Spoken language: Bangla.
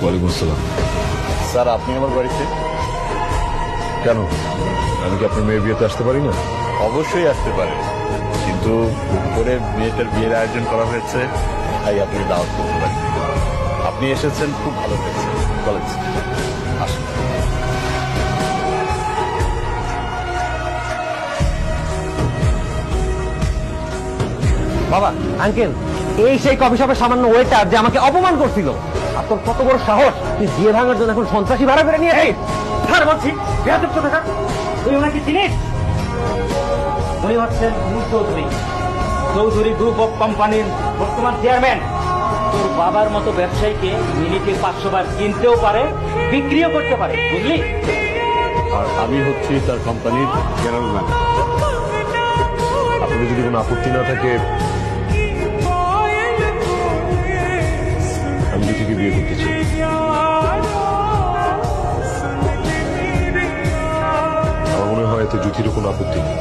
ওয়ালাইকুম আসসালাম। স্যার আপনি আমার বাড়িতে? কেন, আমি কি আপনার মেয়ের বিয়েতে আসতে পারি না? অবশ্যই আসতে পারে, কিন্তু করে মেয়েটার বিয়ের আয়োজন করা হয়েছে, তাই আপনি দাওয়াত করতে পারেন। আপনি এসেছেন, খুব ভালো হয়েছে। চলেন আসুন। বাবা, আঙ্কেল, এই সেই কফি শপের সামান্য ওয়েটার যে আমাকে অপমান করছিল। আর তোর কত বড় সাহস, তুই বিয়ে ভাঙার জন্য এখন সন্ত্রাসী ভাড়া করে নিয়ে ছাড় বলছি। বেয়াদব কোথাকার, তুই ওনাকে চিনিস? উনি হচ্ছেন নূর চৌধুরী, চৌধুরী গ্রুপ অফ কোম্পানির বর্তমান চেয়ারম্যান। তোর বাবার মতো ব্যবসায়ীকে মিনিটে 500 বার কিনতেও পারে, বিক্রিও করতে পারে, বুঝলি? আর আমি হচ্ছি তার কোম্পানির জেনারেল ম্যানেজার। আপনাদের যদি কোনো আপত্তি না থাকে, আমি জ্যোতিকে বিয়ে করতে চাই। আমার মনে হয় এতে জ্যোতিরও কোনো আপত্তি নেই।